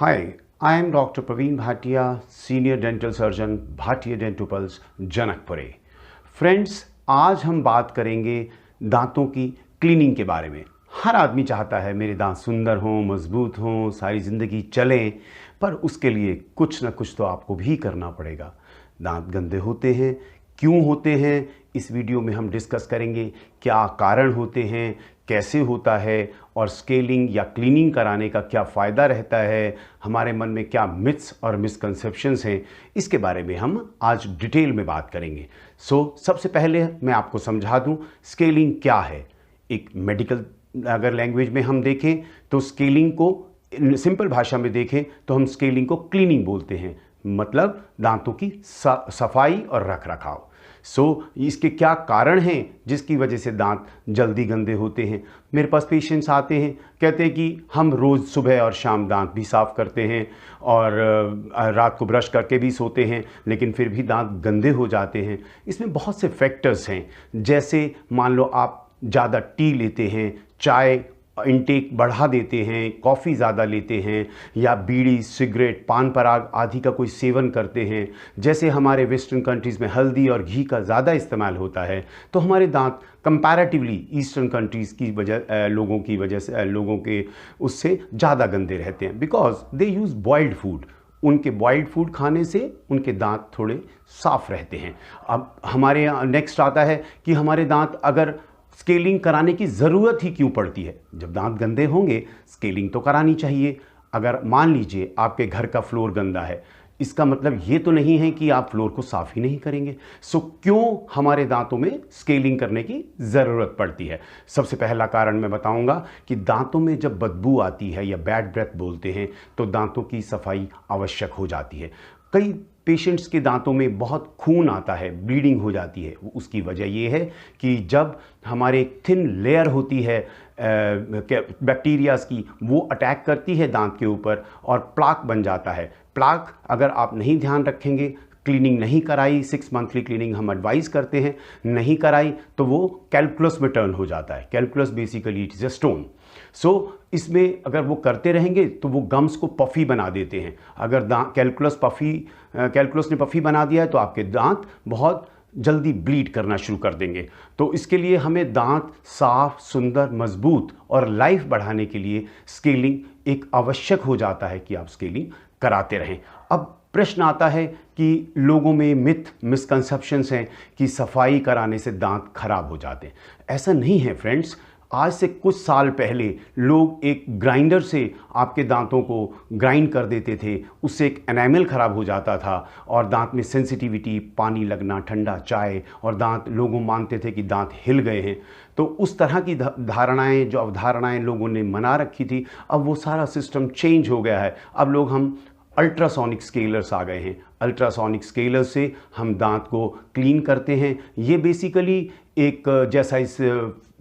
Hi, I am Dr. Praveen Bhatia, Senior Dental Surgeon, Bhatia Dental Pulse, Janakpuri. Friends, आज हम बात करेंगे दांतों की क्लीनिंग के बारे में। हर आदमी चाहता है मेरे दांत सुंदर हों, मजबूत हों, सारी ज़िंदगी चलें, पर उसके लिए कुछ ना कुछ तो आपको भी करना पड़ेगा। दांत गंदे होते हैं, क्यों होते हैं, इस वीडियो में हम डिस्कस करेंगे। क्या कारण होते हैं, कैसे होता है और स्केलिंग या क्लीनिंग कराने का क्या फ़ायदा रहता है, हमारे मन में क्या मिथ्स और मिसकंसेप्शंस हैं, इसके बारे में हम आज डिटेल में बात करेंगे। सबसे पहले मैं आपको समझा दूं स्केलिंग क्या है। एक मेडिकल अगर लैंग्वेज में हम देखें तो स्केलिंग को, सिंपल भाषा में देखें तो हम स्केलिंग को क्लीनिंग बोलते हैं, मतलब दांतों की सफाई और रख रखाव। इसके क्या कारण हैं जिसकी वजह से दांत जल्दी गंदे होते हैं। मेरे पास पेशेंट्स आते हैं, कहते हैं कि हम रोज़ सुबह और शाम दांत भी साफ़ करते हैं और रात को ब्रश करके भी सोते हैं, लेकिन फिर भी दांत गंदे हो जाते हैं। इसमें बहुत से फैक्टर्स हैं, जैसे मान लो आप ज़्यादा टी लेते हैं, चाय इनटेक बढ़ा देते हैं, कॉफ़ी ज़्यादा लेते हैं, या बीड़ी, सिगरेट, पान पराग आदि का कोई सेवन करते हैं। जैसे हमारे वेस्टर्न कंट्रीज़ में हल्दी और घी का ज़्यादा इस्तेमाल होता है, तो हमारे दांत कंपैरेटिवली ईस्टर्न कंट्रीज़ की वजह से लोगों के उससे ज़्यादा गंदे रहते हैं, because they use boiled food. उनके बॉइल्ड फूड खाने से उनके दांत थोड़े साफ़ रहते हैं। अब हमारे यहाँ नेक्स्ट आता है कि हमारे दांत अगर स्केलिंग कराने की ज़रूरत ही क्यों पड़ती है। जब दांत गंदे होंगे स्केलिंग तो करानी चाहिए। अगर मान लीजिए आपके घर का फ्लोर गंदा है, इसका मतलब ये तो नहीं है कि आप फ्लोर को साफ़ ही नहीं करेंगे। क्यों हमारे दांतों में स्केलिंग करने की ज़रूरत पड़ती है? सबसे पहला कारण मैं बताऊंगा कि दांतों में जब बदबू आती है या बैड ब्रेथ बोलते हैं, तो दांतों की सफाई आवश्यक हो जाती है। कई पेशेंट्स के दांतों में बहुत खून आता है, ब्लीडिंग हो जाती है। उसकी वजह यह है कि जब हमारे थिन लेयर होती है बैक्टीरियाज की, वो अटैक करती है दांत के ऊपर और प्लाक बन जाता है। प्लाक अगर आप नहीं ध्यान रखेंगे, क्लीनिंग नहीं कराई, 6 मंथली क्लीनिंग हम एडवाइस करते हैं, नहीं कराई तो वो कैलकुलस में टर्न हो जाता है। Calculus basically it is a stone. इसमें अगर वो करते रहेंगे तो वो गम्स को पफ़ी बना देते हैं। अगर कैलकुलस ने पफ़ी बना दिया है तो आपके दांत बहुत जल्दी ब्लीड करना शुरू कर देंगे। तो इसके लिए हमें दांत साफ, सुंदर, मजबूत और लाइफ बढ़ाने के लिए स्केलिंग एक आवश्यक हो जाता है कि आप स्केलिंग कराते रहें। अब प्रश्न आता है कि लोगों में मिसकंसेप्शंस हैं कि सफाई कराने से दांत खराब हो जाते हैं। ऐसा नहीं है फ्रेंड्स। आज से कुछ साल पहले लोग एक ग्राइंडर से आपके दांतों को ग्राइंड कर देते थे, उससे एक एनामल ख़राब हो जाता था और दांत में सेंसिटिविटी, पानी लगना, ठंडा चाय, और दांत लोगों मानते थे कि दांत हिल गए हैं। तो उस तरह की धारणाएं, जो अवधारणाएं लोगों ने मना रखी थी, अब वो सारा सिस्टम चेंज हो गया है। अब लोग हम अल्ट्रासोनिक स्केलर्स आ गए हैं। अल्ट्रासोनिक स्केलर से हम दांत को क्लीन करते हैं। ये बेसिकली एक, जैसा इस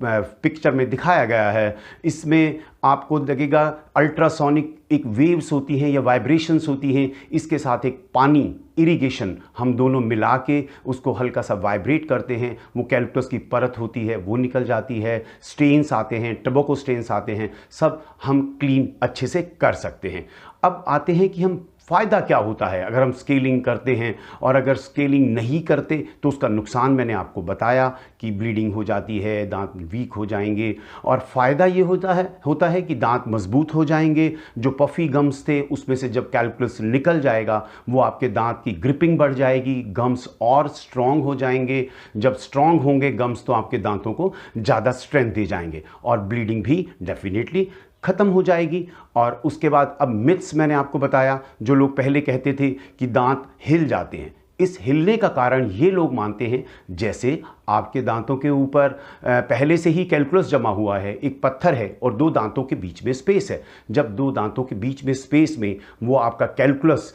पिक्चर में दिखाया गया है, इसमें आपको लगेगा अल्ट्रासोनिक एक वेव्स होती हैं या वाइब्रेशंस होती हैं, इसके साथ एक पानी, इरिगेशन, हम दोनों मिला के उसको हल्का सा वाइब्रेट करते हैं। वो कैल्कुलस की परत होती है, वो निकल जाती है। स्टेन्स आते हैं, टबैको स्टेन्स आते हैं, सब हम क्लीन अच्छे से कर सकते हैं। अब आते हैं कि हम फ़ायदा क्या होता है अगर हम स्केलिंग करते हैं, और अगर स्केलिंग नहीं करते तो उसका नुकसान मैंने आपको बताया कि ब्लीडिंग हो जाती है, दांत वीक हो जाएंगे। और फ़ायदा ये होता है कि दांत मजबूत हो जाएंगे। जो पफ़ी गम्स थे उसमें से जब कैल्कुलस निकल जाएगा, वो आपके दांत की ग्रिपिंग बढ़ जाएगी, गम्स और स्ट्रॉन्ग हो जाएंगे। जब स्ट्रॉन्ग होंगे गम्स तो आपके दांतों को ज़्यादा स्ट्रेंथ दे जाएंगे और ब्लीडिंग भी डेफिनेटली ख़त्म हो जाएगी। और उसके बाद अब मिथ्स मैंने आपको बताया, जो लोग पहले कहते थे कि दांत हिल जाते हैं। इस हिलने का कारण ये लोग मानते हैं जैसे आपके दांतों के ऊपर पहले से ही कैल्कुलस जमा हुआ है, एक पत्थर है और 2 दांतों के बीच में स्पेस है। जब 2 दांतों के बीच में स्पेस में वो आपका कैल्कुलस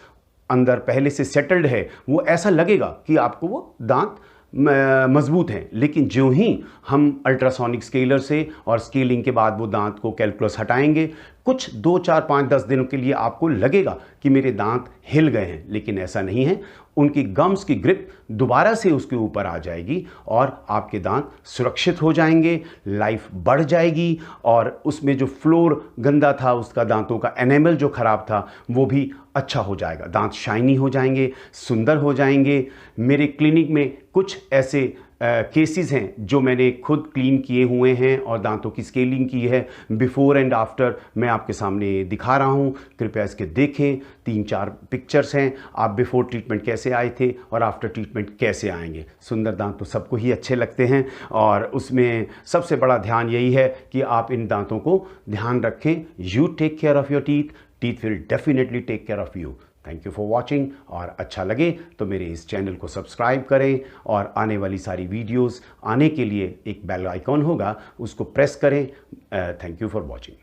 अंदर पहले से सेटल्ड है, वो ऐसा लगेगा कि आपको वो दांत मजबूत हैं। लेकिन जो ही हम अल्ट्रासोनिक स्केलर से और स्केलिंग के बाद वो दांत को कैल्कुलस हटाएंगे, कुछ 2, 4, 5, 10 दिनों के लिए आपको लगेगा कि कि मेरे दांत हिल गए हैं, लेकिन ऐसा नहीं है। उनकी गम्स की ग्रिप दोबारा से उसके ऊपर आ जाएगी और आपके दांत सुरक्षित हो जाएंगे, लाइफ बढ़ जाएगी और उसमें जो फ्लोर गंदा था, उसका दांतों का एनेमल जो ख़राब था वो भी अच्छा हो जाएगा, दांत शाइनी हो जाएंगे, सुंदर हो जाएंगे। मेरे क्लिनिक में कुछ ऐसे केसेस हैं जो मैंने खुद क्लीन किए हुए हैं और दांतों की स्केलिंग की है। बिफोर एंड आफ्टर मैं आपके सामने दिखा रहा हूं, कृपया इसके देखें। 3-4 पिक्चर्स हैं, आप बिफोर ट्रीटमेंट कैसे आए थे और आफ्टर ट्रीटमेंट कैसे आएंगे। सुंदर दांत तो सबको ही अच्छे लगते हैं और उसमें सबसे बड़ा ध्यान यही है कि आप इन दांतों को ध्यान रखें। You take care of your teeth will definitely take care of you. Thank you for watching, और अच्छा लगे तो मेरे इस चैनल को सब्सक्राइब करें और आने वाली सारी वीडियोस आने के लिए एक बेल आइकॉन होगा, उसको प्रेस करें। Thank you for watching.